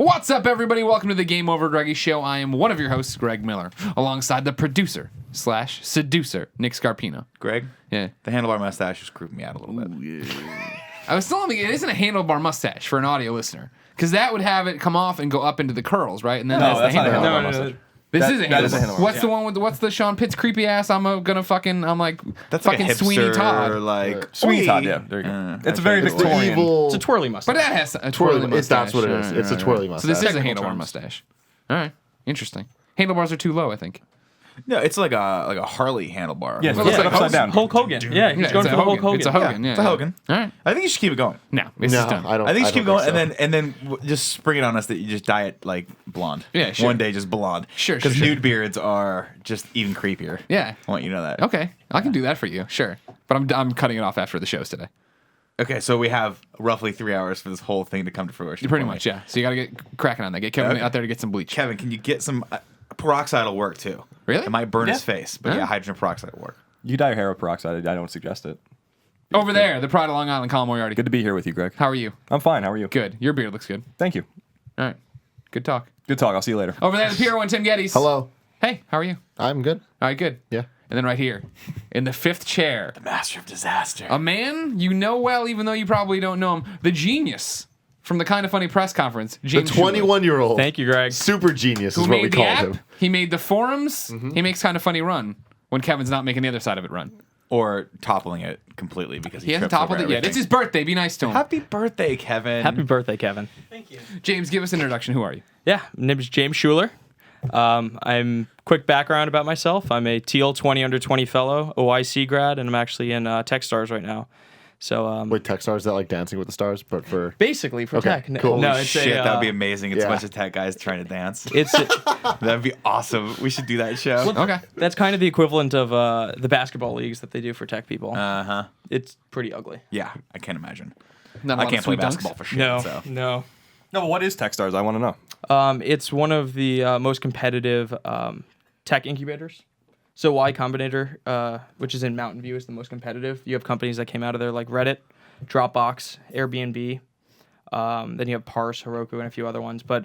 What's up, everybody? Welcome to the GameOverGreggy show. I am one of your hosts, Greg Miller, alongside the producer / seducer, Nick Scarpino. Greg? Yeah. The handlebar mustache is creeping me out a little bit. Yeah. I was telling you, it isn't a handlebar mustache for an audio listener, because that would have it come off and go up into the curls, right? And then No, that's the not a handlebar. handlebar mustache. This is a that is a handlebar. handlebar. What's the one with what's the Sean Pitts creepy ass? I'm like That's fucking like a hipster, Sweeney Todd. like Sweeney Oi. Todd, yeah. There you go. It's a very It's the Victorian. evil. It's a twirly mustache. But that has a twirly mustache. That's what it is. Right, It's a right, twirly right. So this mustache. is a Technical handlebar terms. mustache. All right, interesting. Handlebars are too low, I think. No, it's like a Harley handlebar. Yes, Well, it's like upside down. Hulk Hogan. Yeah, he's Yeah, going it's for a the Hulk Hogan. It's a Hogan. Yeah, It's a Hogan. All right. I think you should keep it going. No, it's No, just done. I don't. I think you should keep going, think so. and then just spring it on us that you just dye it like blonde. Yeah, sure. One day just blonde. Sure, Because sure. nude beards are just even creepier. Yeah. I want you to know that. Okay, I can do that for you. Sure, but I'm cutting it off after the shows today. Okay, so we have roughly 3 hours for this whole thing to come to fruition. Pretty much, yeah. So you got to get cracking on that. Get Kevin Okay. out there to get some bleach. Kevin, can you get some peroxide will work too? Really? It might burn his Yeah. face, but Huh? yeah, hydrogen peroxide will work. You dye your hair with peroxide. I don't suggest it. Over there, the Pride of Long Island, Colin Moriarty. Good to be here with you, Greg. How are you? I'm fine. How are you? Good. Your beard looks good. Thank you. All right. Good talk. Good talk. I'll see you later. Over there, the PR1, Tim Gettys. Hello. Hey, how are you? I'm good. All right, good. Yeah. And then right here, in the fifth chair, Master of disaster. a man you know well, even though you probably don't know him, the genius from the Kind of Funny press conference, The James Schuler. 21-year-old. Thank you, Greg. Super genius Who is what made we the called app? him. He made the forums. He makes Kind of Funny run when Kevin's not making the other side of it run. Or toppling it completely because He hasn't trips over toppled it yet. everything. It's his birthday. Be nice to him. Happy birthday, Kevin. Happy birthday, Kevin. James, give us an introduction. Who are you? Yeah, my name is James Schuler. I'm quick background about myself. I'm a Teal 20 under 20 fellow, OIC grad, and I'm actually in Techstars right now. So Wait, Techstars, is that like Dancing with the Stars, but for... basically for Okay, tech. cool. No, Holy it's shit, a, that'd be amazing. It's a yeah. bunch of tech guys trying to dance. It's That'd be awesome. We should do that show. Okay. that's kind of the equivalent of the basketball leagues that they do for tech people. Uh-huh. It's pretty ugly. Yeah, I can't imagine. Not a I lot can't of play sweet dunks? basketball for shit. No, So. no. No, but what is Techstars? I want to know. It's one of the most competitive tech incubators. So Y Combinator, which is in Mountain View, is the most competitive. You have companies that came out of there like Reddit, Dropbox, Airbnb. Then you have Parse, Heroku, and a few other ones. But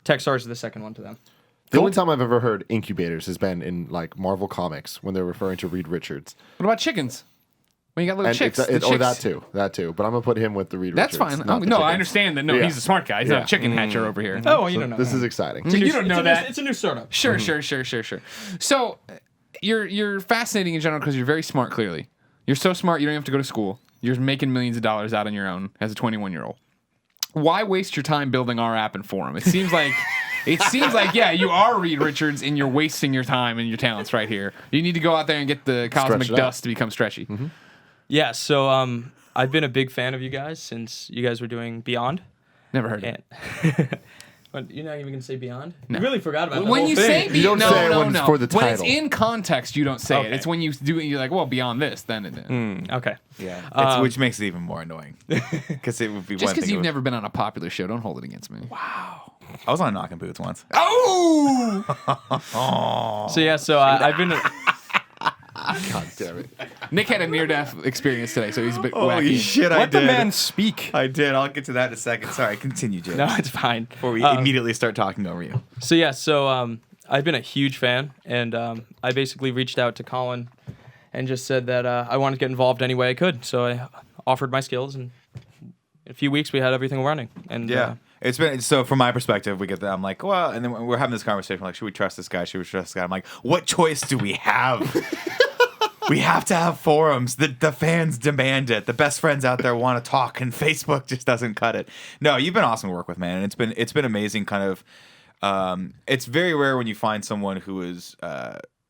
Techstars is the second one to them. The only time I've ever heard incubators has been in like Marvel Comics when they're referring to Reed Richards. What about chickens? When you got little And chicks. it's, the or chicks. that too. But I'm gonna put him with the Reed That's Richards. fine. not the No, I chickens. understand that. No, Yeah. he's a smart guy. He's not a chicken hatcher over here. Oh, you don't know. This is exciting. You don't know that. It's a new startup. Sure. So, you're fascinating in general because you're very smart. Clearly, you're so smart you don't have to go to school. You're making millions of dollars out on your own as a 21-year-old. Why waste your time building our app and forum? It seems like yeah, you are Reed Richards and you're wasting your time and your talents right here. You need to go out there and get the cosmic it out. dust to become stretchy. Yeah, so I've been a big fan of you guys since you guys were doing Beyond. Never heard of it. And but you're not even gonna say Beyond? You really forgot about the When whole you thing. say You don't no, say it no, when it's no. for the When it's title. in context, you don't say it. Okay. It's when you do it, you're like, well, beyond this, then it. Okay. Yeah. Which makes it even more annoying. Because it would be Just one because thing. you've never been on a popular show, don't hold it against me. I was on Knockin' Boots once. Oh! So yeah, so I've been. God damn it. Nick had a near-death experience today, so he's a bit Holy wacky. shit, I Let the did. man speak. I did. I'll get to that in a second. Sorry, continue, Jim. No, it's fine. Before we immediately start talking over you. So yeah, so I've been a huge fan, and I basically reached out to Colin and just said that I wanted to get involved any way I could. So I offered my skills, and in a few weeks we had everything running. And Yeah. It's been so from my perspective, we get that. I'm like, well, and then we're having this conversation, like, should we trust this guy? Should we trust this guy? I'm like, what choice do we have? We have to have forums. The fans demand it. The best friends out there want to talk, and Facebook just doesn't cut it. No, you've been awesome to work with, man. And it's been amazing. Kind of, it's very rare when you find someone who is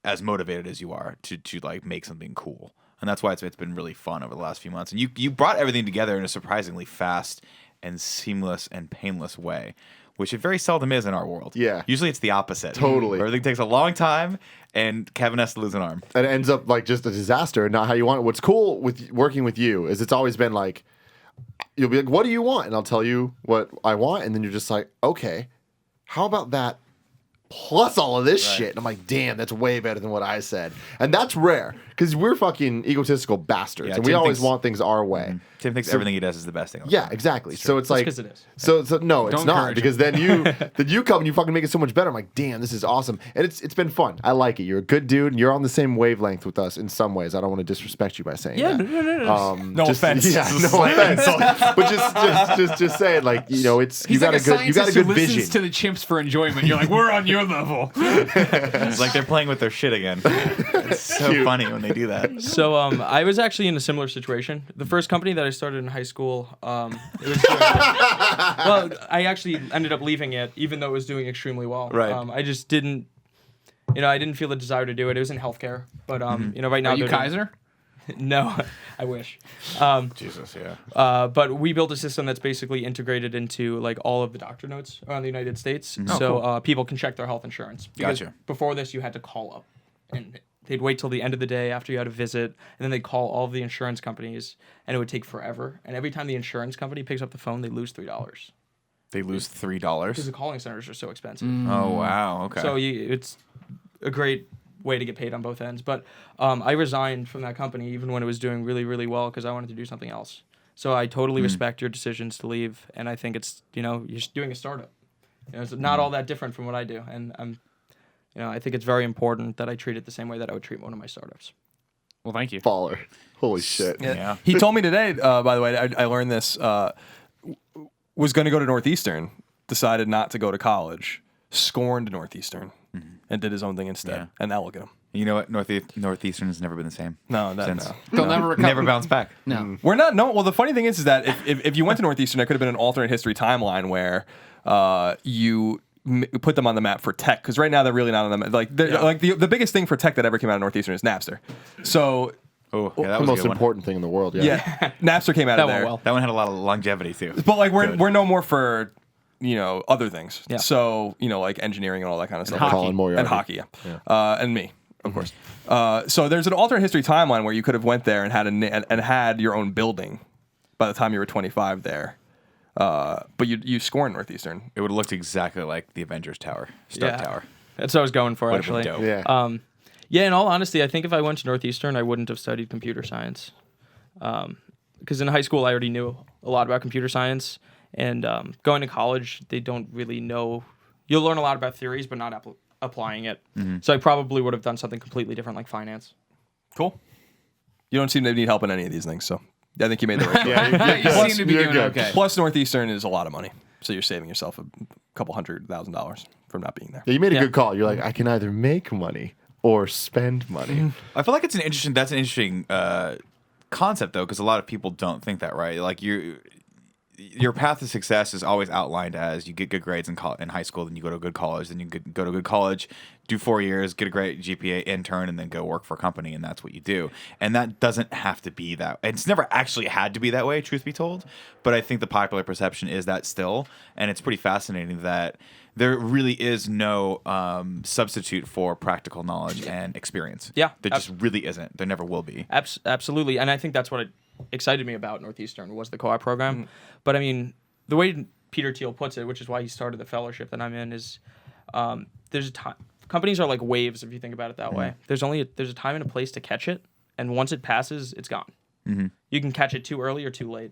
as motivated as you are to like make something cool. And that's why it's been really fun over the last few months. And you brought everything together in a surprisingly fast and seamless and painless way, which it very seldom is in our world. Yeah. Usually it's the opposite. Totally. Everything takes a long time, and Kevin has to lose an arm. And it ends up like just a disaster, not how you want it. What's cool with working with you is it's always been like, you'll be like, what do you want? And I'll tell you what I want. And then you're just like, okay, how about that plus all of this shit? And I'm like, damn, that's way better than what I said. And that's rare because we're fucking egotistical bastards, Yeah, and we Tim always thinks- want things our way. Tim thinks everything he does is the best thing. Yeah, exactly. So it's like, 'cause it is. so no, it's Don't not encourage because then you come and you fucking make it so much better. I'm like, damn, this is awesome, and it's been fun. I like it. You're a good dude, and you're on the same wavelength with us in some ways. I don't want to disrespect you by saying Yeah, that. no. No offense. Yeah, no offense. But just saying, like, you know, it's He's you like got a good who listens vision. to the chimps for enjoyment. You're like, we're on your level. It's like they're playing with their shit again. It's so funny when they do that. So I was actually in a similar situation. The first company that I started in high school, it was well, I actually ended up leaving it, even though it was doing extremely well. Right. I just didn't, I didn't feel the desire to do it. It was in healthcare, but right now Are you they're doing- Kaiser? No, I wish. Jesus, yeah. But we built a system that's basically integrated into like all of the doctor notes around the United States, so people can check their health insurance. Because Gotcha. Before this, you had to call up, and they'd wait till the end of the day after you had a visit, and then they'd call all of the insurance companies, and it would take forever. And every time the insurance company picks up the phone, they lose $3 They lose because $3. the calling centers are so expensive. Oh wow. Okay. So it's a great way to get paid on both ends. But I resigned from that company even when it was doing really, really well because I wanted to do something else. So I totally respect your decisions to leave, and I think it's you're just doing a startup. It's not all that different from what I do, and I think it's very important that I treat it the same way that I would treat one of my startups. Well, thank you. Baller. Holy shit. Yeah. He told me today, by the way, I learned this, was going to go to Northeastern, decided not to go to college, scorned Northeastern, and did his own thing instead. Yeah. And now look at him. You know what? Northeastern has never been the same. No, Since. no. They'll never recover. Never bounce back. No. We're not. No. Well, the funny thing is that if you went to Northeastern, there could have been an alternate history timeline where you put them on the map for tech, because right now they're really not on the map. Like the biggest thing for tech that ever came out of Northeastern is Napster. So Oh, yeah, that The was a most good one. important thing in the world. yeah, Napster came out That of went there. well. That one had a lot of longevity too. But like Good. we're no more for other things. Yeah. So like engineering and all that kind of stuff. hockey. Colin Moriarty. And hockey, yeah. And me, of course. So there's an alternate history timeline where you could have went there and had your own building by the time you were 25 there. But you scorned Northeastern. It would have looked exactly like the Avengers Tower, Stark Yeah. Tower. That's what I was going for, Would have been actually. dope. Yeah. Yeah, in all honesty, I think if I went to Northeastern, I wouldn't have studied computer science. Because in high school, I already knew a lot about computer science. And going to college, they don't really know. You'll learn a lot about theories, but not applying it. So I probably would have done something completely different, like finance. Cool. You don't seem to need help in any of these things, so I think you made the right choice. Yeah, You seem to be you're doing good. okay. Plus, Northeastern is a lot of money, so you're saving yourself a couple $100,000 from not being there. Yeah, you made a Yeah. good call. You're like, I can either make money or spend money. I feel like that's an interesting concept though, because a lot of people don't think that, right? Like your path to success is always outlined as you get good grades in high school, then you go to a good college, then you go to a good college, do 4 years, get a great GPA, intern, and then go work for a company, and that's what you do. And that doesn't have to be that. It's never actually had to be that way, truth be told. But I think the popular perception is that still, and it's pretty fascinating that there really is no substitute for practical knowledge and experience. Yeah. There just really isn't. There never will be. Absolutely. And I think that's what excited me about Northeastern was the co-op program. But I mean, the way Peter Thiel puts it, which is why he started the fellowship that I'm in, is there's a time. Companies are like waves, if you think about it that way. There's a time and a place to catch it, and once it passes, it's gone. You can catch it too early or too late.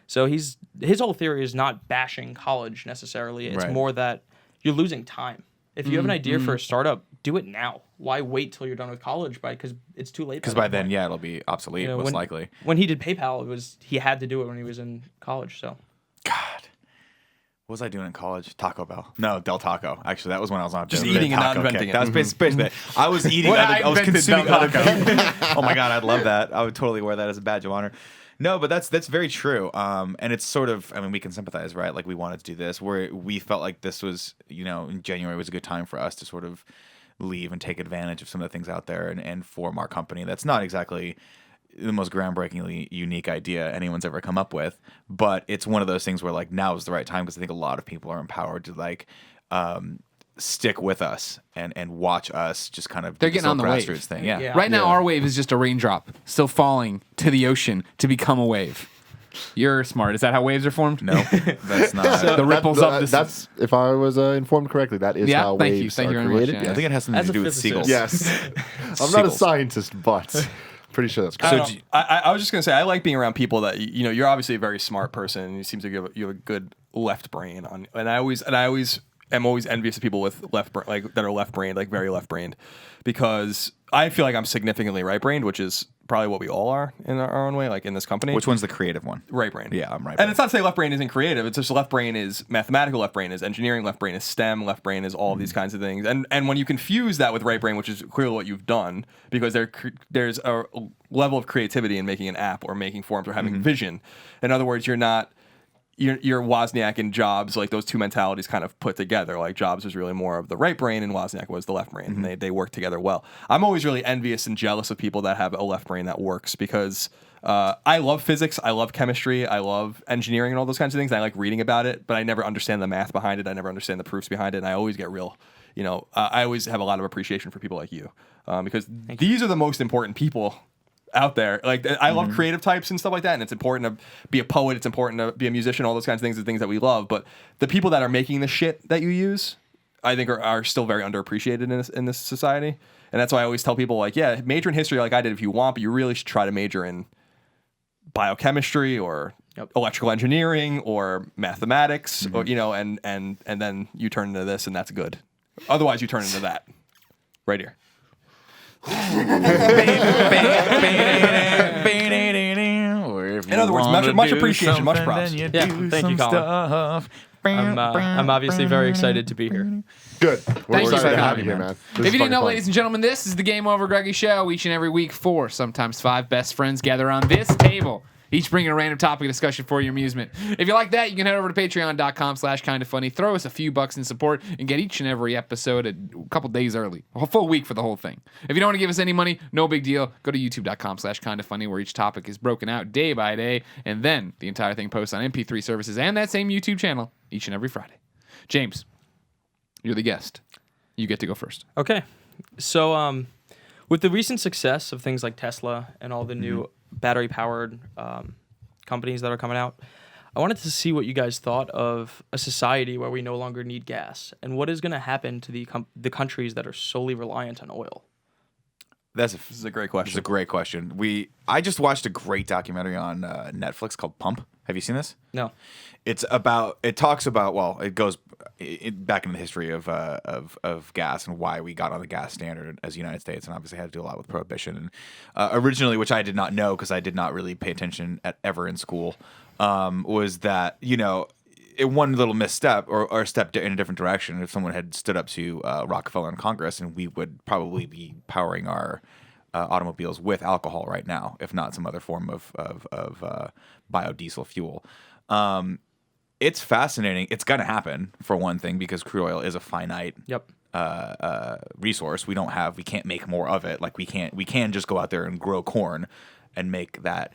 So his whole theory is not bashing college necessarily. It's Right. more that you're losing time. If you have an idea for a startup, do it now. Why wait till you're done with college? Because it's too late. Because by then, yeah, it'll be obsolete, most when, likely. When he did PayPal, he had to do it when he was in college. So God. What was I doing in college? Taco Bell. No, Del Taco. Actually, that was when I was on Just the eating and not taco inventing kick. it. That was basically it. I was eating. Well, I was invented consuming Del other Taco. people. Oh my God, I'd love that. I would totally wear that as a badge of honor. No, but that's very true. And it's sort of, I mean, we can sympathize, right? Like we wanted to do this, where we felt like this was, in January was a good time for us to sort of leave and take advantage of some of the things out there and form our company. That's not exactly the most groundbreakingly unique idea anyone's ever come up with, but it's one of those things where like now is the right time, because I think a lot of people are empowered to like stick with us and watch us just kind of They're do this getting on little the wave. grassroots thing. Yeah. Right now, our wave is just a raindrop still falling to the ocean to become a wave. You're smart. Is that how waves are formed? No, that's not. The ripples of this. That's, if I was informed correctly, that is Yeah, how thank you. waves Thank are you very much, created. yeah. I think it has something As to a do with physicist. seagulls. Yes. I'm not a Seagulls. scientist, but pretty sure that's I, correct. don't know. I was just gonna say I like being around people that you're obviously a very smart person. And you seem to you have a good left brain on, and I always am always envious of people with that are left brained, like very left brained, because I feel like I'm significantly right brained, which is probably what we all are in our own way, like in this company. Which one's the creative one? Right brain. Yeah, I'm right. And it's not to say left brain isn't creative. It's just left brain is mathematical. Left brain is engineering. Left brain is STEM. Left brain is all of these kinds of things. And when you confuse that with right brain, which is clearly what you've done, because there's a level of creativity in making an app or making forms or having vision. In other words, you're Wozniak and Jobs, like those two mentalities kind of put together. Like Jobs was really more of the right brain and Wozniak was the left brain. And they work together well. I'm always really envious and jealous of people that have a left brain that works because I love physics, I love chemistry, I love engineering and all those kinds of things. I like reading about it, but I never understand the math behind it. I never understand the proofs behind it. And I always get real, I always have a lot of appreciation for people like you because these are the most important people out there. Like I love creative types and stuff like that, and it's important to be a poet, it's important to be a musician, all those kinds of things are things that we love, but the people that are making the shit that you use I think are still very underappreciated in this society. And that's why I always tell people, like, yeah, major in history like I did if you want, but you really should try to major in biochemistry or electrical engineering or mathematics or and then you turn into this and that's good. Otherwise you turn into that right here. In other words, much appreciation, much props. Yeah, thank you, Colin. I'm obviously very excited to be here. Good. We're Thank you excited for to have coming, you here, man. man. If you didn't know, ladies and gentlemen, this is the Game Over Greggy Show. Each and every week, 4, sometimes 5 best friends gather on this table, each bringing a random topic of discussion for your amusement. If you like that, you can head over to patreon.com/kindafunny, throw us a few bucks in support, and get each and every episode a couple days early. A full week for the whole thing. If you don't want to give us any money, no big deal. Go to youtube.com/kindafunny, where each topic is broken out day by day, and then the entire thing posts on MP3 services and that same YouTube channel each and every Friday. James, you're the guest. You get to go first. Okay. So, with the recent success of things like Tesla and all the new battery-powered companies that are coming out, I wanted to see what you guys thought of a society where we no longer need gas, and what is going to happen to the countries that are solely reliant on oil. This is a great question. It's a great question. I just watched a great documentary on Netflix called Pump. Have you seen this? No. It talks about, it goes back in the history of gas and why we got on the gas standard as the United States, and obviously had to do a lot with prohibition. And originally, which I did not know because I did not really pay attention ever in school, was that, one little misstep or step in a different direction, if someone had stood up to Rockefeller in Congress, and we would probably be powering our automobiles with alcohol right now, if not some other form of biodiesel fuel. It's fascinating. It's going to happen, for one thing, because crude oil is a finite resource. We can't make more of it. Like we can just go out there and grow corn and make that.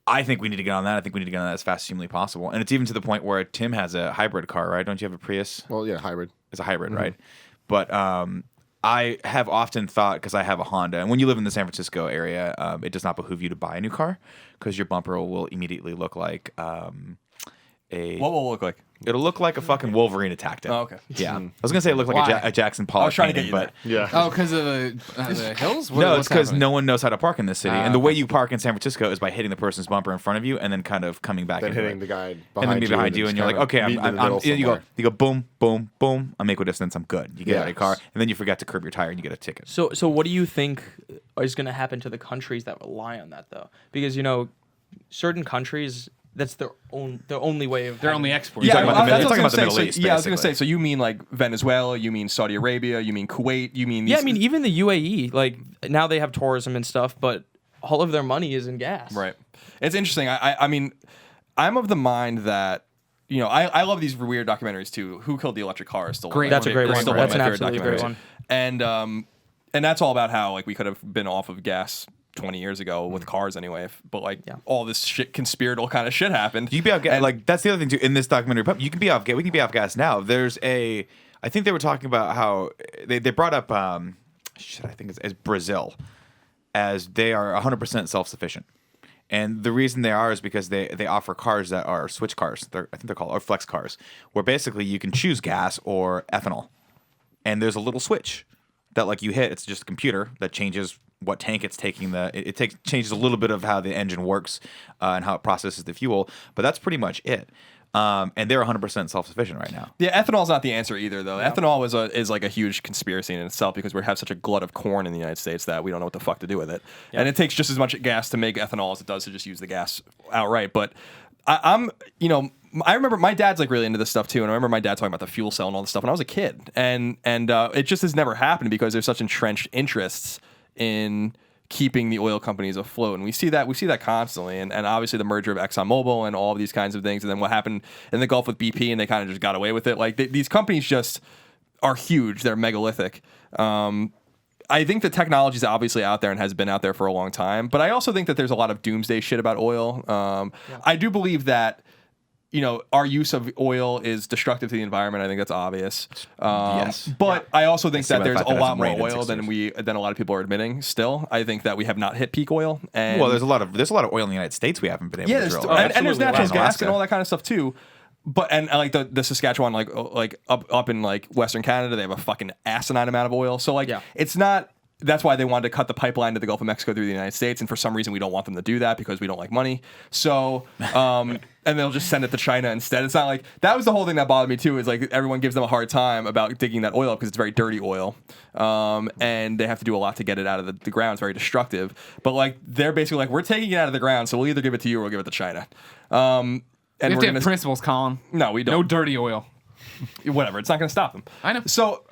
I think we need to get on that. I think we need to get on that as fast as humanly possible. And it's even to the point where Tim has a hybrid car, right? Don't you have a Prius? Well, yeah, hybrid. It's a hybrid, right? But I have often thought, because I have a Honda, and when you live in the San Francisco area, it does not behoove you to buy a new car because your bumper will immediately look like what will it look like? It'll look like a fucking Wolverine attacked it. Oh, okay. Yeah. I was going to say it looked like Why? a Jackson Pollock. I was trying to get painting, you but there. Yeah. Oh, because of the hills? no, it's because happening? no one knows how to park in this city. And the way you park in San Francisco is by hitting the person's bumper in front of you and then kind of coming back Then into hitting it. the guy And behind then me behind you, and you're like, okay, you go boom, boom, boom. I'm equidistance. I'm good. You get out of your car, and then you forget to curb your tire, and you get a ticket. So what do you think is going to happen to the countries that rely on that, though? Because, certain countries, that's their only way of... Their only export. You're talking about the I was Middle gonna say, East, I was going to basically. say, so you mean like Venezuela, you mean Saudi Arabia, you mean Kuwait, you mean... Yeah, I mean, even the UAE, like, now they have tourism and stuff, but all of their money is in gas. Right. It's interesting. I mean, I'm of the mind that, I love these weird documentaries too. Who Killed the Electric Car is still Great. That's a great one. still That's one an of my favorite absolutely great documentaries. one. And that's all about how, like, we could have been off of gas 20 years ago with cars anyway, but all this shit, conspiratorial kind of shit happened. You can be off gas. Like, that's the other thing too. In this documentary, you can be off gas. We can be off gas now. I think they were talking about how they brought up I think it's Brazil, as they are 100% self-sufficient. And the reason they are is because they offer cars that are switch cars. I think they're called, or flex cars, where basically you can choose gas or ethanol, and there's a little switch that, like, you hit. It's just a computer that changes what tank it's taking. Changes a little bit of how the engine works and how it processes the fuel, but that's pretty much it. And they're 100% self-sufficient right now. Yeah, ethanol is not the answer either, though. Yeah. Ethanol is like a huge conspiracy in itself because we have such a glut of corn in the United States that we don't know what the fuck to do with it. Yeah. And it takes just as much gas to make ethanol as it does to just use the gas outright. But I remember my dad's like really into this stuff too, and I remember my dad talking about the fuel cell and all this stuff when I was a kid, and it just has never happened because there's such entrenched interests in keeping the oil companies afloat, and we see that constantly, and obviously the merger of ExxonMobil and all of these kinds of things, and then what happened in the Gulf with BP, and they kind of just got away with it. Like these companies just are huge; they're megalithic. I think the technology is obviously out there and has been out there for a long time, but I also think that there's a lot of doomsday shit about oil. I do believe that, our use of oil is destructive to the environment. I think that's obvious. Yes. But I also think that there's a lot more rain in oil 6 than years. a lot of people are admitting. Still, I think that we have not hit peak oil. And Well, there's a lot of oil in the United States we haven't been able to drill. and there's natural And gas Alaska. and all that kind of stuff too. But like the Saskatchewan, like up in like Western Canada, they have a fucking asinine amount of oil. So it's not. That's why they wanted to cut the pipeline to the Gulf of Mexico through the United States, and for some reason we don't want them to do that because we don't like money. So, and they'll just send it to China instead. It's not like that was the whole thing that bothered me too. Is like everyone gives them a hard time about digging that oil up because it's very dirty oil, and they have to do a lot to get it out of the ground. It's very destructive. But like they're basically like, we're taking it out of the ground, so we'll either give it to you or we'll give it to China. And We have to have principles, Colin. No, we don't. No dirty oil. Whatever, it's not going to stop them. I know. So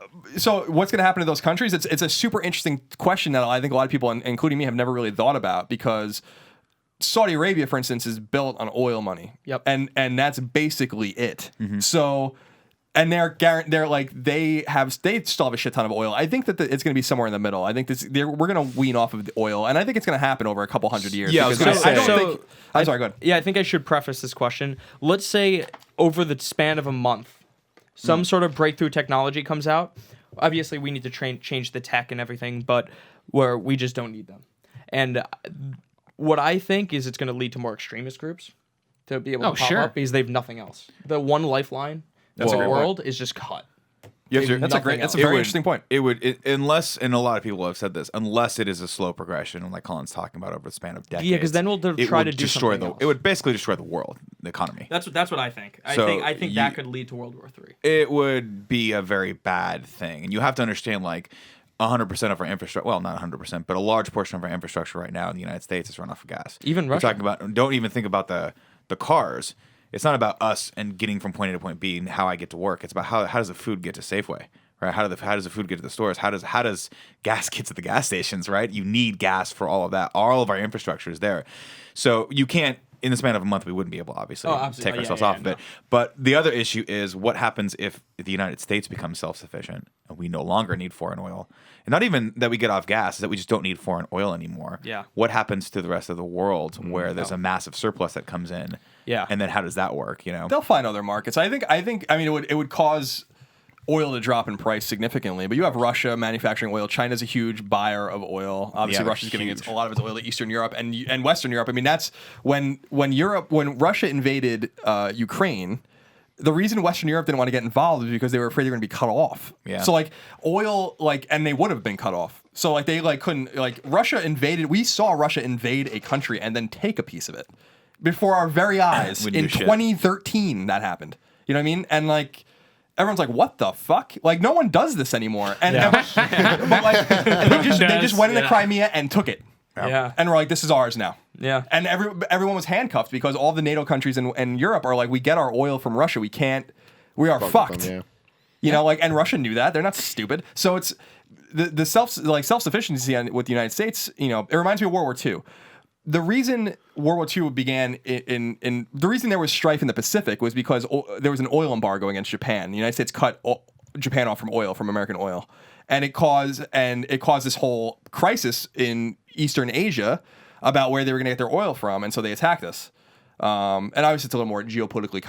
what's going to happen to those countries? It's a super interesting question that I think a lot of people, including me, have never really thought about because Saudi Arabia, for instance, is built on oil money. Yep. And that's basically it. So, and they still have a shit ton of oil. I think that it's going to be somewhere in the middle. I think we're going to wean off of the oil, and I think it's going to happen over a couple hundred years. Yeah, I was because gonna say. don't think. I'm sorry. Go ahead. Yeah, I think I should preface this question. Let's say over the span of a month, some sort of breakthrough technology comes out. Obviously, we need to change the tech and everything, but where we just don't need them. And what I think is it's going to lead to more extremist groups to be able to pop up because they have nothing else. The one lifeline in the world is just cut. That's That's a very interesting point. Unless, and a lot of people have said this, unless it is a slow progression, like Colin's talking about over the span of decades. Yeah, because then we'll try to destroy it would basically destroy the world, the economy. That's what I think. I think that could lead to World War III. It would be a very bad thing, and you have to understand, like 100% of our infrastructure. Well, not 100%, but a large portion of our infrastructure right now in the United States is run off of gas. Even We're Russia. talking about. Don't even think about the cars. It's not about us and getting from point A to point B and how I get to work. It's about how does the food get to Safeway, right? How does the food get to the stores? How does gas get to the gas stations, right? You need gas for all of that. All of our infrastructure is there. So you can't, in the span of a month, we wouldn't be able to obviously take ourselves off of it. But the other issue is what happens if the United States becomes self-sufficient and we no longer need foreign oil. And not even that we get off gas, is that we just don't need foreign oil anymore. Yeah. What happens to the rest of the world where there's a massive surplus that comes in? Yeah. And then how does that work, They'll find other markets. I mean, it would cause oil to drop in price significantly, but you have Russia manufacturing oil. China's a huge buyer of oil. Obviously, Yeah, Russia's giving a lot of its oil to Eastern Europe and Western Europe. I mean, that's when Russia invaded Ukraine. The reason Western Europe didn't want to get involved is because they were afraid they were going to be cut off. Yeah. So oil, and they would have been cut off. So they couldn't, Russia invaded. We saw Russia invade a country and then take a piece of it before our very eyes. In 2013, that happened. You know what I mean? And everyone's like, "What the fuck?" No one does this anymore. And they just went into Crimea and took it. Yeah. And we're like, "This is ours now." Yeah. And everyone was handcuffed because all the NATO countries and Europe are like, "We get our oil from Russia. We are fucked." Them, yeah. You know, and Russia knew that. They're not stupid. So it's the self-sufficiency with the United States. It reminds me of World War II. The reason World War II began in the reason there was strife in the Pacific was because there was an oil embargo against Japan. The United States cut Japan off from American oil, and it caused this whole crisis in Eastern Asia about where they were going to get their oil from, and so they attacked us. And obviously it's a little more geopolitically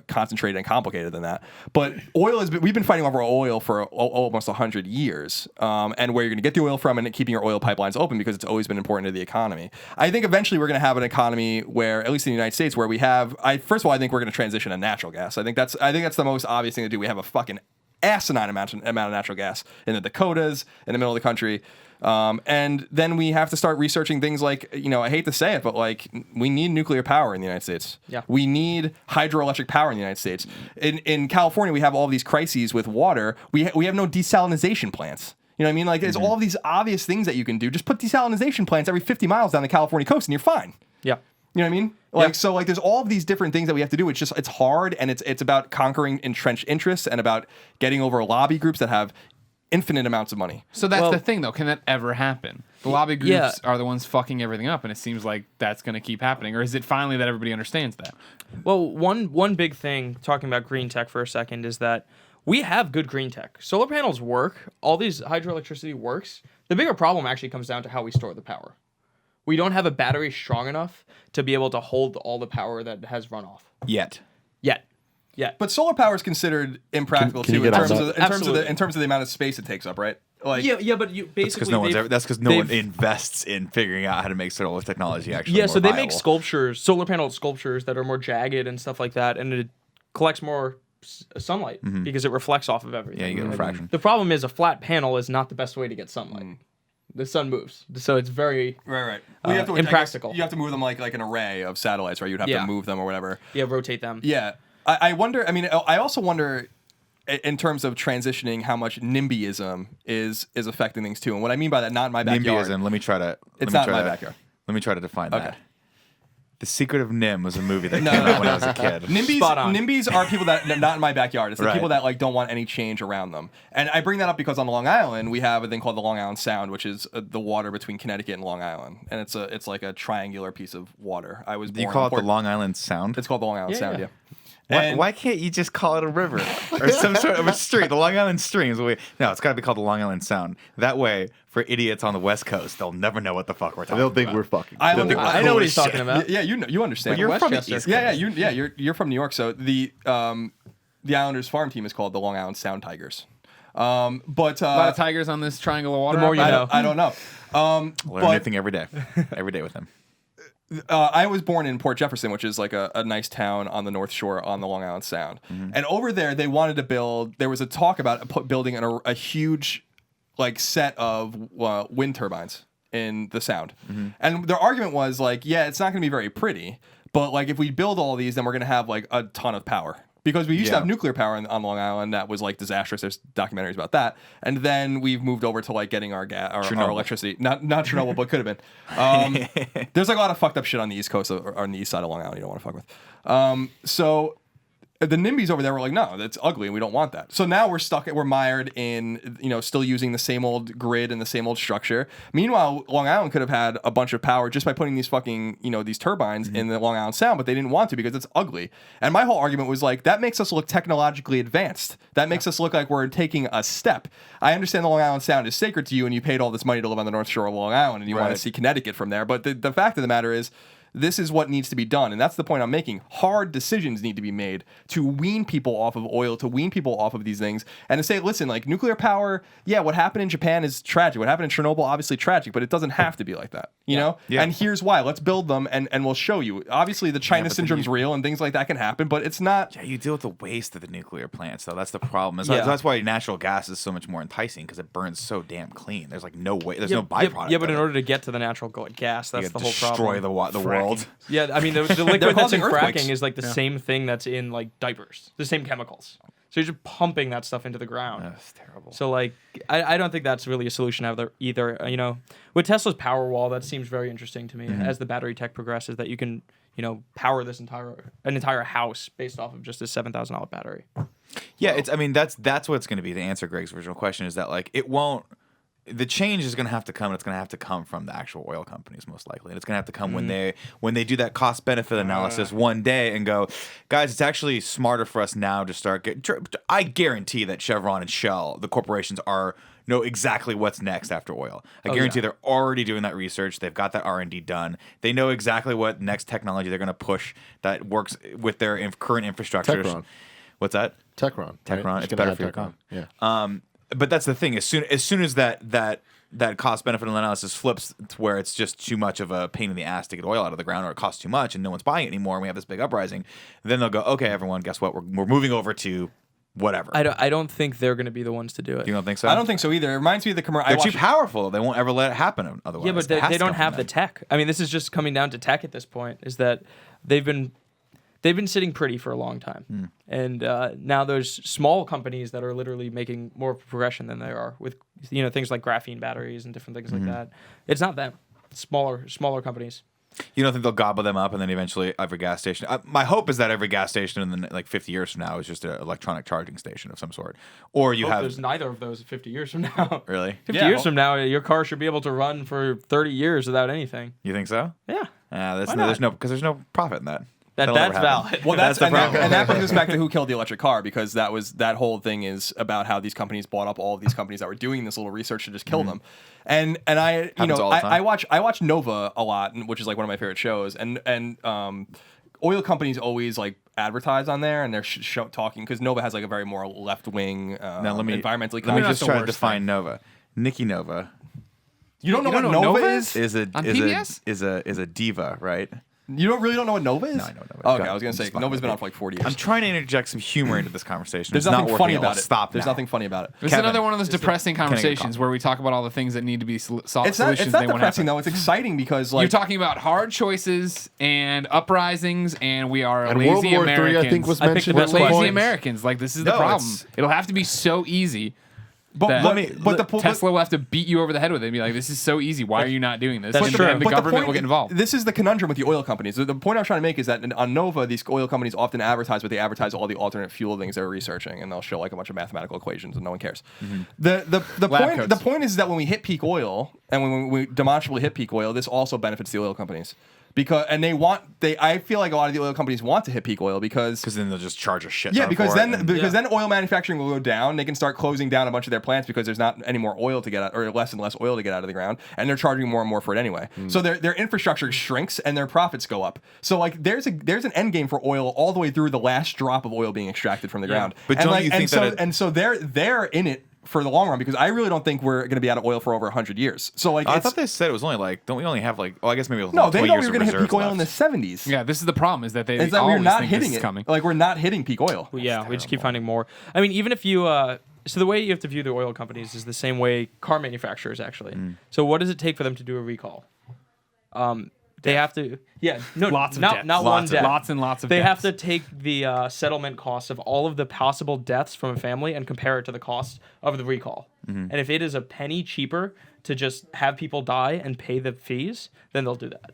concentrated and complicated than that. But we've been fighting over oil for almost 100 years, and where you're going to get the oil from and keeping your oil pipelines open because it's always been important to the economy. I think eventually we're going to have an economy where, at least in the United States, where we have, first of all, I think we're going to transition to natural gas. I think that's the most obvious thing to do. We have a fucking asinine amount of natural gas in the Dakotas, in the middle of the country. And then we have to start researching things like, I hate to say it, but like we need nuclear power in the United States. Yeah. We need hydroelectric power in the United States. In California, we have all these crises with water. We have no desalination plants. You know what I mean? Like there's all these obvious things that you can do. Just put desalination plants every 50 miles down the California coast and you're fine. Yeah. You know what I mean? So there's all of these different things that we have to do. It's hard, and it's about conquering entrenched interests and about getting over lobby groups that have infinite amounts of money. So that's the thing, though. Can that ever happen? The lobby groups are the ones fucking everything up, and it seems like that's going to keep happening. Or is it finally that everybody understands that? Well, one big thing, talking about green tech for a second, is that we have good green tech. Solar panels work. All these hydroelectricity works. The bigger problem actually comes down to how we store the power. We don't have a battery strong enough to be able to hold all the power that has runoff. Yet. But solar power is considered impractical Can you too in get on terms that? in terms of the amount of space it takes up, right? Like Yeah, but you basically That's because no one invests in figuring out how to make solar technology actually. Yeah, more so they viable. make sculptures, solar panel sculptures that are more jagged and stuff like that, and it collects more sunlight because it reflects off of everything. Yeah, you get refraction. The problem is a flat panel is not the best way to get sunlight. The sun moves, so it's very right. Well, you have to, impractical. You have to move them like an array of satellites, right? You'd have to move them or whatever. Yeah, rotate them. Yeah, I wonder. I mean, I also wonder in terms of transitioning how much NIMBYism is affecting things too. And what I mean by that, not in my backyard. NIMBYism. Let me try to. It's not in my backyard. Let me try to define Okay. that. The Secret of Nim was a movie that came out when I was a kid. Spot on. NIMBYs are people that not in my backyard. It's the Right. people that like don't want any change around them. And I bring that up because on Long Island we have a thing called the Long Island Sound, which is the water between Connecticut and Long Island, and it's like a triangular piece of water. I was Do you born call in it the Port- Long Island Sound? It's called the Long Island Yeah, Sound. yeah. Yeah. Why can't you just call it a river or some sort of a stream? The Long Island Stream is the way. No, it's got to be called the Long Island Sound. That way, for idiots on the West Coast, they'll never know what the fuck we're talking They'll about. think we're fucking. Islander- they'll think I know what he's Holy talking about. Yeah, you understand. But you're from the Westchester. East Coast. You're from New York, so the Islanders farm team is called the Long Island Sound Tigers. But A lot of tigers on this triangle of water. The more you know. I don't know. Learn But anything every day with them. I was born in Port Jefferson, which is like a nice town on the North Shore on the Long Island Sound. And over there, they wanted to build. There was a talk about building a huge, like, set of wind turbines in the Sound. And their argument was like, yeah, it's not going to be very pretty, but like if we build all these, then we're going to have like a ton of power. Because we used to Yeah. have nuclear power on Long Island that was like disastrous. There's documentaries about that, and then we've moved over to like getting our our Chernobyl. electricity. Not Chernobyl, but could have been. There's like a lot of fucked up shit on the East Coast or on the east side of Long Island you don't want to fuck with. So the NIMBYs over there were like, no, that's ugly and we don't want that. So now we're mired in, still using the same old grid and the same old structure. Meanwhile, Long Island could have had a bunch of power just by putting these fucking, these turbines in the Long Island Sound, but they didn't want to because it's ugly. And my whole argument was like, that makes us look technologically advanced. That makes us look like we're taking a step. I understand the Long Island Sound is sacred to you and you paid all this money to live on the North Shore of Long Island and you want Right. to see Connecticut from there. But the fact of the matter is, this is what needs to be done. And that's the point I'm making. Hard decisions need to be made to wean people off of oil, to wean people off of these things, and to say, listen, like nuclear power, yeah, what happened in Japan is tragic. What happened in Chernobyl, obviously tragic, but it doesn't have to be like that, you know? Yeah. And here's why. Let's build them and we'll show you. Obviously, the China but then syndrome's you- real and things like that can happen, but it's not. Yeah, you deal with the waste of the nuclear plants, though. That's the problem. Yeah. That's why natural gas is so much more enticing because it burns so damn clean. There's like no way. There's no byproduct. Yeah, but of in it. order to get to the natural gas, that's You the gotta whole destroy problem. the world. Yeah, I mean, the liquid that's causing in earthquakes. fracking is like the same thing that's in like diapers, the same chemicals. So you're just pumping that stuff into the ground. That's terrible. So like, I don't think that's really a solution either. With Tesla's Powerwall, that seems very interesting to me as the battery tech progresses. That you can, power an entire house based off of just a $7,000 battery. Yeah, it's. I mean, that's what's going to be to answer Greg's original question is that like it won't. The change is going to have to come. And it's going to have to come from the actual oil companies, most likely, and it's going to have to come when they do that cost benefit analysis one day and go, guys, it's actually smarter for us now to start. I guarantee that Chevron and Shell, the corporations, know exactly what's next after oil. I guarantee they're already doing that research. They've got that R&D done. They know exactly what next technology they're going to push that works with their current infrastructure. Techron. What's that? Techron. Techron. Right? It's Just gonna better add for your Techron. Yeah. But that's the thing. As soon as that cost benefit analysis flips to where it's just too much of a pain in the ass to get oil out of the ground, or it costs too much and no one's buying it anymore, and we have this big uprising, then they'll go, okay, everyone, guess what? We're moving over to whatever. I don't think they're going to be the ones to do it. You don't think so? I don't think so either. It reminds me of the commercial. They're too powerful. They won't ever let it happen otherwise. Yeah, but they don't have the tech. I mean, this is just coming down to tech at this point. Is that they've been sitting pretty for a long time, and now there's small companies that are literally making more progression than they are with things like graphene batteries and different things like that. It's not them. It's smaller companies. You don't think they'll gobble them up and then eventually every gas station? My hope is that every gas station in the 50 years from now is just an electronic charging station of some sort. Or you have. There's neither of those 50 years from now. Really? 50 years from now, your car should be able to run for 30 years without anything. You think so? Yeah. There's no profit in that. That's valid. Well, That's the problem. and that brings us back to who killed the electric car, because that whole thing is about how these companies bought up all of these companies that were doing this little research to just kill them. And I Happens all the time. I watch Nova a lot, which is like one of my favorite shows, and oil companies always like advertise on there, and they're talking because Nova has like a very more left wing environmentally. Let me conscious. just try to define Nova. Nikki Nova You don't know what Nova is? is a On PBS? is a diva, right? You don't know what Nova is? No, I know Nova. Okay, Go I was gonna say It's fine. Nova's been on for like 40 years. I'm trying to interject some humor into this conversation. There's It's nothing not funny working. about it. Stop. There's now. nothing funny about it. It's Kevin, another one of those depressing conversations where we talk about all the things that need to be It's solutions not they want to depressing happen. though. It's exciting because like You're talking about hard choices and uprisings, and we are And lazy World War Americans. III, I think, was I picked mentioned the at best some lazy points. point. Americans. Like, this is No, the problem. it's- It'll have to be so easy. but Tesla will have to beat you over the head with it and be like, this is so easy. Why are you not doing this? That's and, true. and the But government point- will get involved. This is the conundrum with the oil companies. The point I'm trying to make is that on Nova, these oil companies often advertise, but they advertise all the alternate fuel things they're researching, and they'll show like a bunch of mathematical equations, and no one cares. The Lab coats. point is that when we hit peak oil, and when we demonstrably hit peak oil, this also benefits the oil companies. I feel like a lot of the oil companies want to hit peak oil because then they'll just charge a shit. yeah, ton because for then it and- then oil manufacturing will go down. They can start closing down a bunch of their plants because there's not any more oil to get out, or less and less oil to get out of the ground, and they're charging more and more for it anyway. So their infrastructure shrinks and their profits go up. So like there's an end game for oil all the way through the last drop of oil being extracted from the ground. But and don't like, you think and so, that it- and so they're in it for the long run, because I really don't think we're going to be out of oil for over 100 years. So like I it's, thought they said it was only like, don't we only have like, I guess maybe it was no, like they 20 thought years we were of going to hit peak reserves oil in the left. 70s. Yeah, this is the problem, is that they It's that always we're not think this hitting is it. coming. Like we're not hitting peak oil. Yeah, we just keep finding more. I mean, even if you so the way you have to view the oil companies is the same way car manufacturers actually. So what does it take for them to do a recall? They have to Lots of not deaths. not Lots one of- death. lots and lots of They have deaths. to take the settlement costs of all of the possible deaths from a family and compare it to the cost of the recall. And if it is a penny cheaper to just have people die and pay the fees, then they'll do that.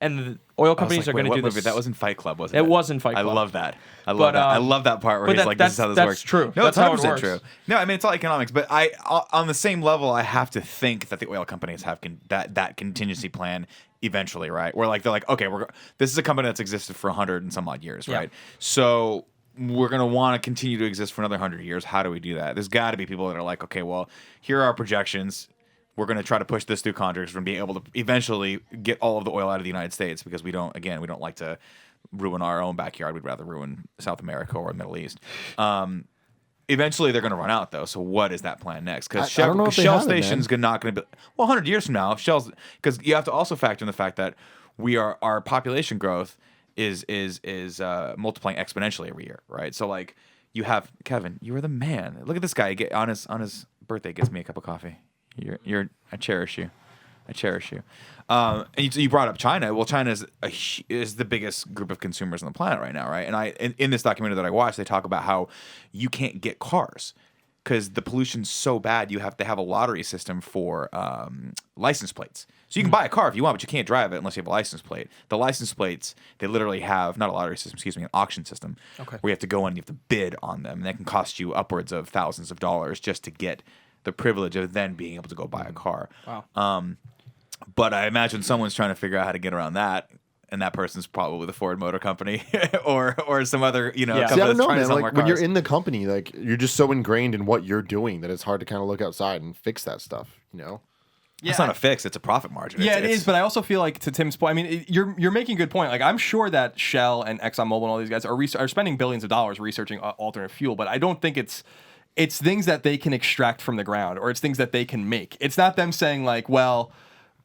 And the oil companies are going to do this. That was in Fight Club, wasn't it? It was in Fight Club. I love that. I love But, that. I love that part where but he's that- like, "This is how this that's works." true. No, That's it's how it 100% works. true. No, I mean it's all economics, but on the same level, I have to think that the oil companies have that contingency plan eventually, right? Where like they're like, okay, this is a company that's existed for 100 and some odd years, Yeah. right? So we're going to want to continue to exist for another 100 years. How do we do that? There's got to be people that are like, okay, well, here are our projections. We're going to try to push this through contracts and be able to eventually get all of the oil out of the United States, because we don't like to ruin our own backyard. We'd rather ruin South America or the Middle East. Eventually, they're going to run out, though. So what is that plan next? Because I don't know if they Shell have it, Station's not going to be... Well, 100 years from now, if Shell's... Because you have to also factor in the fact that our population growth is multiplying exponentially every year, right? So, like, you have... Kevin, you are the man. Look at this guy. On his birthday, gets me a cup of coffee. I cherish you. I cherish you. And you brought up China. Well, China is the biggest group of consumers on the planet right now, right? And in this documentary that I watched, they talk about how you can't get cars because the pollution's so bad. You have to have a lottery system for license plates. So you can buy a car if you want, but you can't drive it unless you have a license plate. The license plates, they literally have not a lottery system, excuse me, an auction system, where you have to go in and you have to bid on them, and that can cost you upwards of thousands of dollars just to get the privilege of then being able to go buy a car. Wow. But I imagine someone's trying to figure out how to get around that, and that person's probably the Ford Motor Company or some other Yeah. company See, I don't that's know, trying to man. sell Like more when you're cars. in the company, like you're just so ingrained in what you're doing that it's hard to kind of look outside and fix that stuff. You know? It's not a fix; it's a profit margin. Yeah, It's- it is, but I also feel like, to Tim's point, I mean, you're making a good point. Like, I'm sure that Shell and ExxonMobil and all these guys are spending billions of dollars researching alternate fuel, but I don't think it's things that they can extract from the ground, or it's things that they can make. It's not them saying like, well,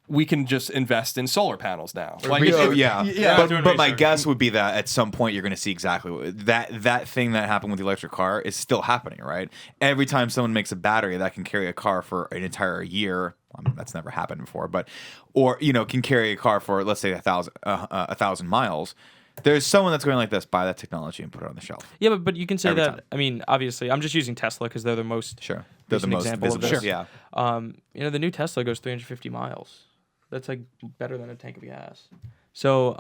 we can just invest in solar panels now. Like, But my guess would be that at some point you're going to see exactly that thing that happened with the electric car is still happening, right? Every time someone makes a battery that can carry a car for an entire year, that's never happened before, or can carry a car for, let's say, 1,000 miles. There's someone that's going like this, buy that technology and put it on the shelf. Yeah, but you can say Every that. time. I mean, obviously, I'm just using Tesla because they're the most Sure. They're the most example of visible. this. Yeah. The new Tesla goes 350 miles. That's like better than a tank of gas. So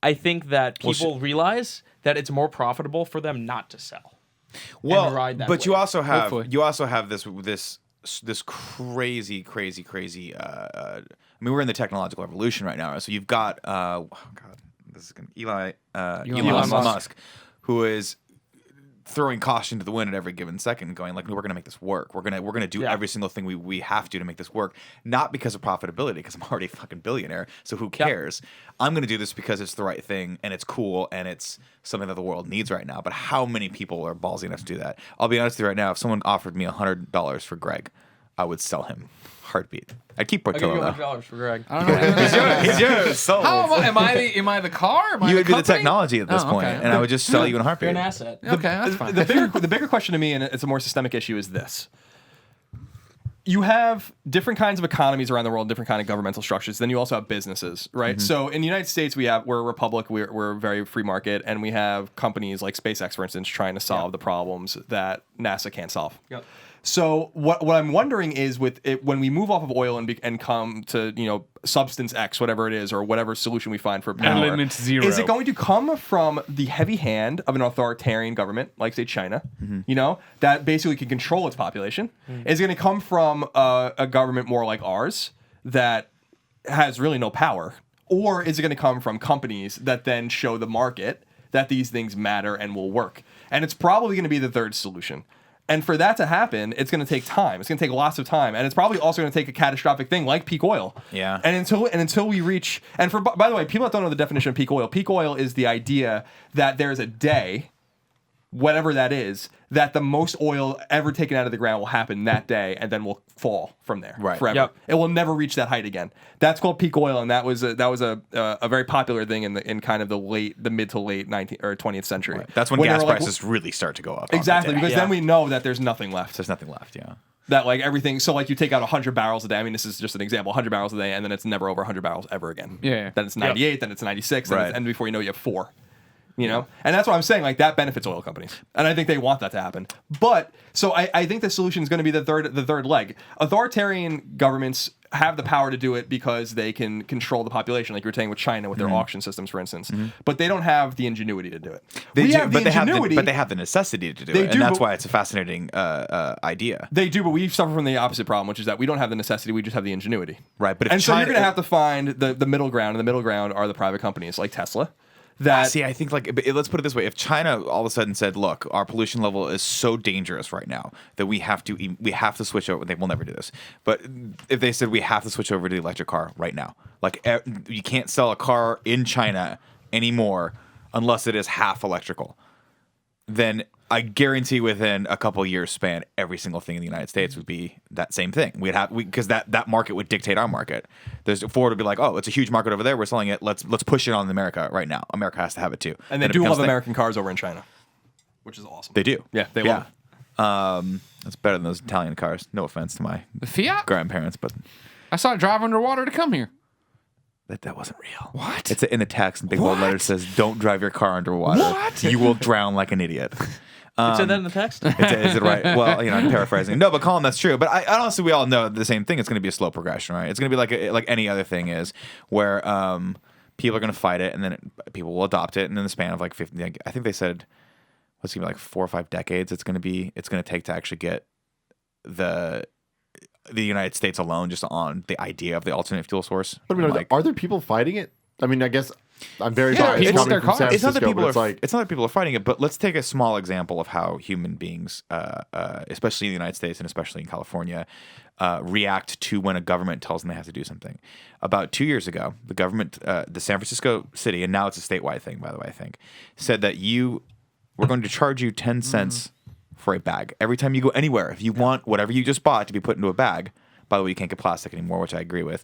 I think that people realize that it's more profitable for them not to sell. Well, ride that but you wave. also have Hopefully. this crazy. I mean, we're in the technological revolution right now. So you've got this is Elon Musk, who is throwing caution to the wind at every given second, going like, no, we're going to make this work. We're gonna do every single thing we have to make this work, not because of profitability, because I'm already a fucking billionaire. So who cares? I'm going to do this because it's the right thing and it's cool and it's something that the world needs right now. But how many people are ballsy enough to do that? I'll be honest with you right now. If someone offered me $100 for Greg, I would sell him. Heartbeat. I'd keep I'll give you Portillo. $100 for Greg. I don't know. He's yours. Sold. How am I the car? Am I You would be the company? technology at this Oh, point, okay. and I would just sell you in a heartbeat. You're an asset. Okay, that's fine. The bigger question to me, and it's a more systemic issue, is this. You have different kinds of economies around the world, different kind of governmental structures. Then you also have businesses, right? So in the United States, we're a republic, we're a very free market, and we have companies like SpaceX, for instance, trying to solve the problems that NASA can't solve. Yep. So what I'm wondering is when we move off of oil and come to substance X, whatever it is, or whatever solution we find for power, Element zero. is it going to come from the heavy hand of an authoritarian government like, say, China, that basically can control its population? Is it going to come from a government more like ours that has really no power? Or is it going to come from companies that then show the market that these things matter and will work? And it's probably going to be the third solution. And for that to happen, it's going to take time. It's going to take lots of time, and it's probably also going to take a catastrophic thing like peak oil. Yeah. And until we reach, and by the way, people that don't know the definition of peak oil is the idea that there's a day, whatever that is, that the most oil ever taken out of the ground will happen that day, and then will fall from there forever. Yep. It will never reach that height again. That's called peak oil, and that was a very popular thing in kind of the mid to late 19th or 20th century. Right. That's when gas prices really start to go up. Exactly, on the day. because then we know that there's nothing left. There's nothing left. Yeah. That like everything, so like you take out 100 barrels a day. I mean, this is just an example, 100 barrels a day, and then it's never over 100 barrels ever again. Yeah. Then it's 98, then it's 96, Right. and before you know, you have 4. And that's what I'm saying. Like that benefits oil companies, and I think they want that to happen. But so I think the solution is going to be the third leg. Authoritarian governments have the power to do it because they can control the population, like you were saying with China with their auction systems, for instance. But they don't have the ingenuity to do it. They have the ingenuity. but they have the necessity to do They it, do, and that's but- why it's a fascinating idea. They do, but we suffer from the opposite problem, which is that we don't have the necessity; we just have the ingenuity. Right, but if so you're China- going to have to find the middle ground, and the middle ground are the private companies like Tesla. That See, I think let's put it this way: if China all of a sudden said, "Look, our pollution level is so dangerous right now that we have to switch over," they will never do this. But if they said we have to switch over to the electric car right now, like you can't sell a car in China anymore unless it is half electrical, then I guarantee within a couple of years span, every single thing in the United States would be that same thing. Because that market would dictate our market. Ford would be like, oh, it's a huge market over there. We're selling it. Let's push it on America right now. America has to have it too. and they Then it do becomes love a thing. American cars over in China, which is awesome. They do. Yeah, they love it. That's better than those Italian cars. No offense to my The Fiat? grandparents, but I saw it drive underwater to come here. that wasn't real. What? It's in the text in big bold What? letters says, "Don't drive your car underwater. What? You will drown like an idiot." It said that in the text? Is it right? Well, I'm paraphrasing. No, but Colin, that's true. But I honestly, we all know the same thing. It's going to be a slow progression, right? It's going to be like any other thing is, where people are going to fight it, and then people will adopt it, and in the span of like 50, I think they said, what's it going to be, like 4 or 5 decades? It's going to take to actually get the United States alone just on the idea of the alternate fuel source. But I mean, Like, are there people fighting it? I mean, I guess I'm very Yeah, biased people coming in from their San cars. it's not that Francisco, people but are it's like it's not that people are fighting it, but let's take a small example of how human beings, especially in the United States and especially in California, react to when a government tells them they have to do something. About 2 years ago, the government, the San Francisco city, and now it's a statewide thing, by the way, I think, said that we're going to charge you 10 cents for a bag every time you go anywhere. If you want whatever you just bought to be put into a bag, by the way, you can't get plastic anymore, which I agree with.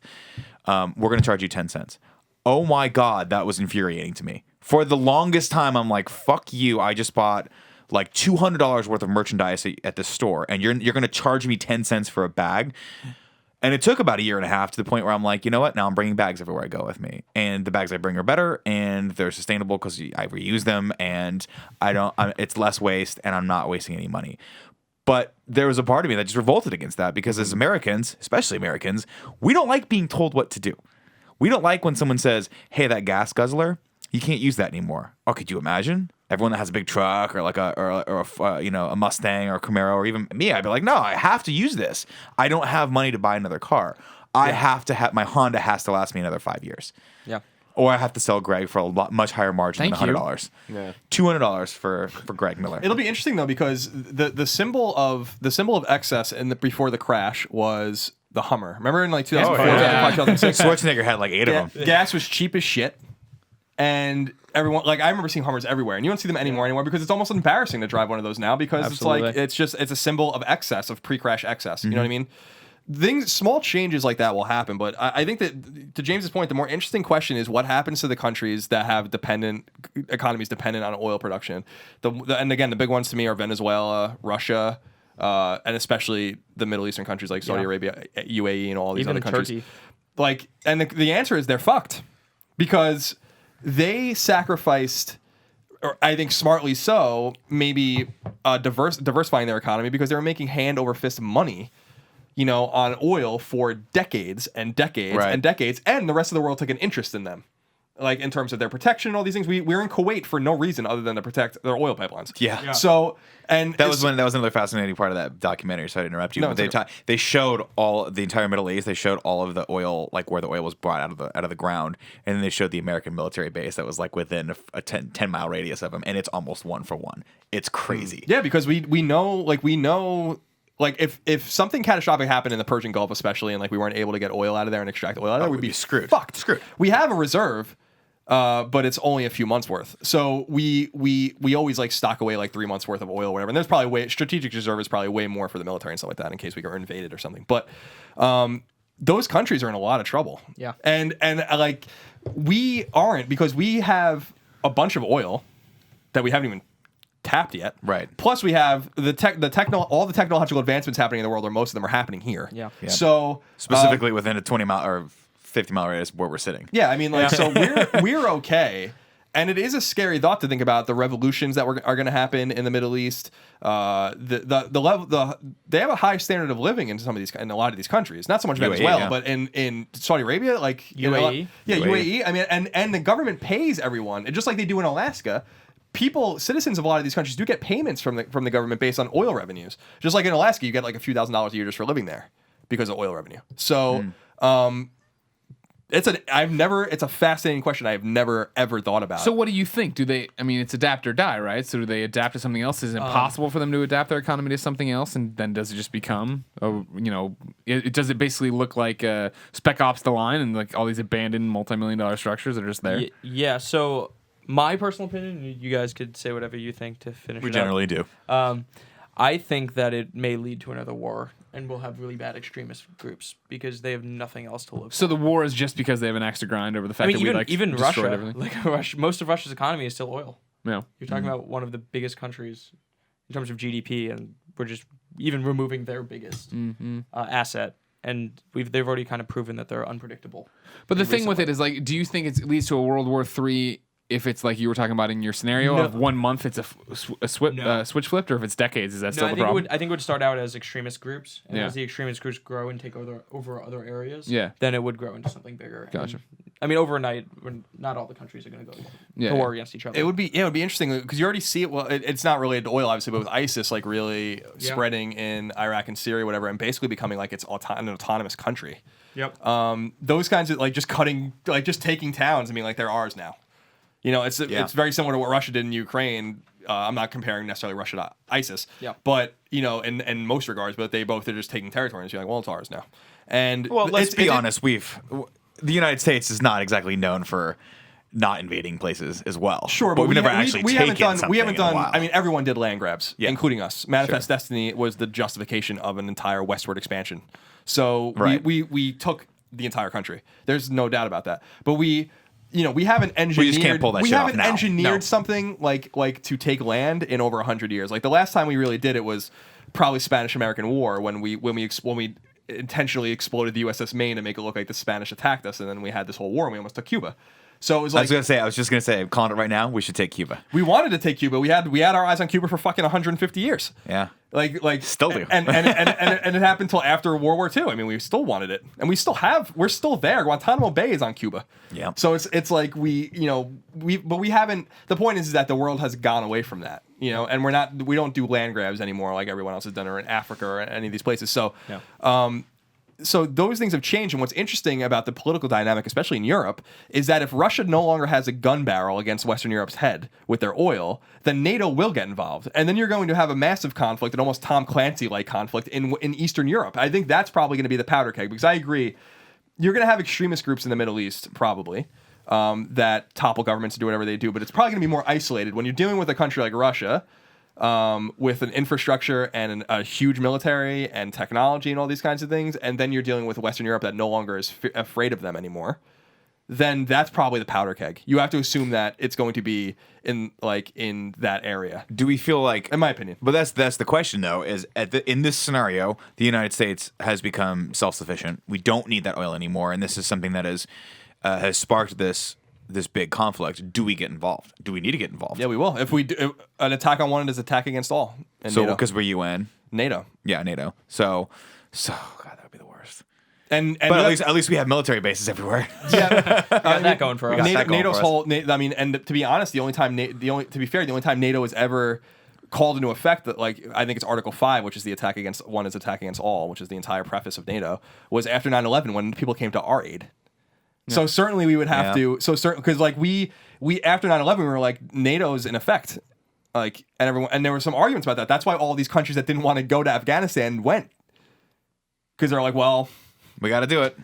We're going to charge you 10 cents. Oh my God, that was infuriating to me. For the longest time, I'm like, fuck you. I just bought like $200 worth of merchandise at the store, and you're going to charge me 10 cents for a bag. And it took about a year and a half to the point where I'm like, you know what? Now I'm bringing bags everywhere I go with me, and the bags I bring are better, and they're sustainable because I reuse them, and it's less waste, and I'm not wasting any money. But there was a part of me that just revolted against that because as Americans, especially Americans, we don't like being told what to do. We don't like when someone says, "Hey, that gas guzzler, you can't use that anymore." Oh, could you imagine? Everyone that has a big truck or like a Mustang or a Camaro or even me, I'd be like, no, I have to use this. I don't have money to buy another car. I have to have my Honda has to last me another 5 years. Yeah. Or I have to sell Greg for a much higher margin than $100. Yeah. $200 for Greg Miller. It'll be interesting though because the symbol of excess before the crash was the Hummer. Remember in like 2004, 2006, Schwarzenegger had like 8 of them. Gas was cheap as shit. And everyone, like, I remember seeing Hummers everywhere, and you don't see them anymore because it's almost embarrassing to drive one of those now because Absolutely. it's a symbol of excess, of pre-crash excess. You know what I mean? Small changes like that will happen, but I think that to James's point, the more interesting question is what happens to the countries that have economies dependent on oil production. And again, the big ones to me are Venezuela, Russia, and especially the Middle Eastern countries like Saudi Arabia, UAE, and all these Even other countries. Turkey. Like, and the answer is they're fucked because they sacrificed, or I think smartly so, maybe diversifying their economy because they were making hand over fist money, on oil for decades and decades and decades, and the rest of the world took an interest in them. Like in terms of their protection and all these things, we're in Kuwait for no reason other than to protect their oil pipelines. Yeah. So that was another fascinating part of that documentary. Sorry to interrupt you. No, but they showed the entire Middle East. They showed all of the oil, like where the oil was brought out of the ground, and then they showed the American military base that was like within a 10-mile radius of them, and it's almost 1 for 1. It's crazy. Yeah, because we know. Like if something catastrophic happened in the Persian Gulf, especially, and like we weren't able to get oil out of there and extract oil out of there, we'd be screwed. Fucked. We have a reserve, but it's only a few months worth. So we always like stock away like 3 months worth of oil or whatever. And there's probably strategic reserve is probably way more for the military and stuff like that in case we get invaded or something. But those countries are in a lot of trouble. Yeah. And like we aren't because we have a bunch of oil that we haven't even tapped yet. Right. Plus we have all the technological advancements happening in the world, or most of them are happening here. Yeah. So specifically within a 20-mile or 50-mile radius where we're sitting. Yeah, I mean, like, so we're okay. And it is a scary thought to think about the revolutions that are going to happen in the Middle East. They have a high standard of living in in a lot of these countries. Not so much Venezuela, but in Saudi Arabia, like UAE. UAE. I mean, and the government pays everyone, just like they do in Alaska. Citizens of a lot of these countries do get payments from the government based on oil revenues. Just like in Alaska, you get like a few $1,000s a year just for living there because of oil revenue. So, it's a fascinating question I have never ever thought about. So what do you think? It's adapt or die, right? So do they adapt to something else? Is it impossible for them to adapt their economy to something else? And then does it just become, does it basically look like Spec Ops: The Line and like all these abandoned multi-million-dollar structures that are just there? Yeah, so my personal opinion, you guys could say whatever you think to finish it We up. generally do. I think that it may lead to another war, and we'll have really bad extremist groups because they have nothing else to look for. So the war is just because they have an axe to grind over the fact that even destroyed Russia, everything. most of Russia's economy is still oil. Yeah. You're talking about one of the biggest countries in terms of GDP, and we're just even removing their biggest asset. And they've already kind of proven that they're unpredictable. But the thing with it is, like, do you think it leads to a World War III if it's like you were talking about in your scenario of 1 month, it's a switch flipped, or if it's decades, is that still the problem? I think it would start out as extremist groups, and as the extremist groups grow and take over other areas, then it would grow into something bigger. Gotcha. And, overnight, not all the countries are going to go to war against each other. It would be interesting because you already see it. Well, it's not related to oil, obviously, but with ISIS like really spreading in Iraq and Syria, whatever, and basically becoming like an autonomous country. Yep. Those kinds of like just taking towns and being like they're ours now. It's very similar to what Russia did in Ukraine. I'm not comparing necessarily Russia to ISIS, but in most regards, but they both are just taking territory and you're like, well, it's ours now. And let's be honest, the United States is not exactly known for not invading places as well. Sure, but we've never actually taken something. We haven't done. In a while. I mean, everyone did land grabs, including us. Manifest Destiny was the justification of an entire westward expansion. So Right. we took the entire country. There's no doubt about that. But we haven't engineered. We just can't pull that shit off haven't now. engineered No. something like to take land in over 100 years. Like the last time we really did it was probably Spanish-American War when we intentionally exploded the USS Maine to make it look like the Spanish attacked us, and then we had this whole war and we almost took Cuba. So it was like I was just gonna say, I'm calling it right now. We should take Cuba. we wanted to take Cuba. We had our eyes on Cuba for fucking 150 years. Yeah. Like Still do. and it happened until after World War II. I mean, we still wanted it, and we're still there. Guantanamo Bay is on Cuba. Yeah. So it's like we haven't. The point is that the world has gone away from that, and we don't do land grabs anymore like everyone else has done, or in Africa or any of these places. So, So those things have changed, and what's interesting about the political dynamic, especially in Europe, is that if Russia no longer has a gun barrel against Western Europe's head with their oil, then NATO will get involved, and then you're going to have a massive conflict, an almost Tom Clancy-like conflict in Eastern Europe. I think that's probably going to be the powder keg, because I agree, you're going to have extremist groups in the Middle East, probably, that topple governments and do whatever they do, but it's probably going to be more isolated. When you're dealing with a country like Russia, with an infrastructure and a huge military and technology and all these kinds of things, and then you're dealing with Western Europe that no longer is afraid of them anymore, then that's probably the powder keg. You have to assume that it's going to be in that area. Do we feel like, in my opinion? But that's the question though. Is in this scenario, the United States has become self-sufficient. We don't need that oil anymore, and this is something that has sparked this big conflict. Do we get involved? Do we need to get involved? Yeah, we will. If we do, an attack on one is attack against all. So because we're UN, NATO. Yeah, NATO. So God, that would be the worst. And but at least we have military bases everywhere. Yeah, got that going for us. NATO's whole. I mean, and to be honest, the only time NATO has ever called into effect that, like, I think it's Article 5, which is the attack against all, which is the entire preface of NATO, was after 9/11 when people came to our aid. Yeah. So certainly we would have to. So certain, because like we after 9/11 we were like, NATO's in effect, like, and everyone, and there were some arguments about that. That's why all these countries that didn't want to go to Afghanistan went, because they're like, well, we got to do it.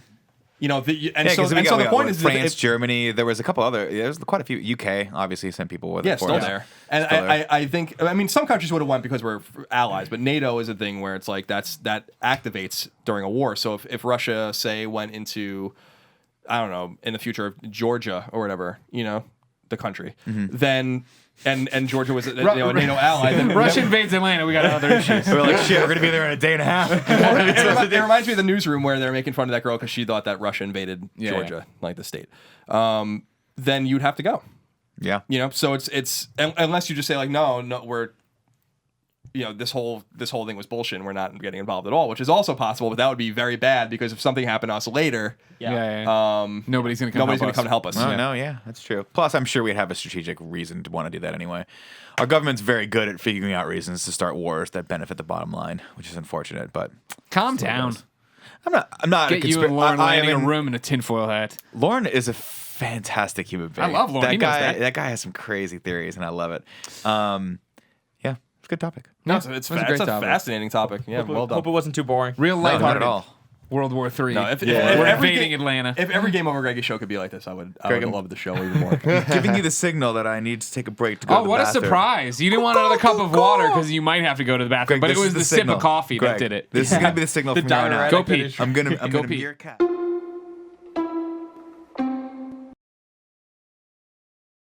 So the point is France, Germany. There was a couple other. There's quite a few. UK obviously sent people with. Yeah, still there. And I think, I mean, some countries would have went because we're allies, but NATO is a thing where it's like that activates during a war. So if Russia, say, went into, I don't know, in the future of Georgia or whatever, the country, then and Georgia was a NATO ally. Then Russia invades Atlanta. We got other issues. We're like, shit, we're gonna be there in a day and a half. It reminds me of the newsroom where they're making fun of that girl because she thought that Russia invaded Georgia, like the state. Then you'd have to go. Yeah. So it's unless you just say like, no, we're, this whole thing was bullshit and we're not getting involved at all, which is also possible, but that would be very bad because if something happened to us later, nobody's gonna come to help us. No, that's true. Plus, I'm sure we'd have a strategic reason to want to do that anyway. Our government's very good at figuring out reasons to start wars that benefit the bottom line, which is unfortunate. But calm down. I'm not. Get you and Lauren landing in a room in a tinfoil hat. Lauren is a fantastic human being. I love Lauren. That guy has some crazy theories, and I love it. Yeah, it's a good topic. No, it's a fascinating topic. Yeah, well done. Hope it wasn't too boring. Real Not lighthearted. at all. World War III. No, if we're invading Atlanta. If every GameOverGreggy show could be like this, I would love the show even more. Giving you the signal that I need to take a break to go to the what bathroom. a surprise. You didn't want another cup of water because you might have to go to the bathroom, Greg, but it was the sip of coffee Greg, that did it. This is going to be the signal from here on out. Go pee. I'm going to Go pee. be your cat.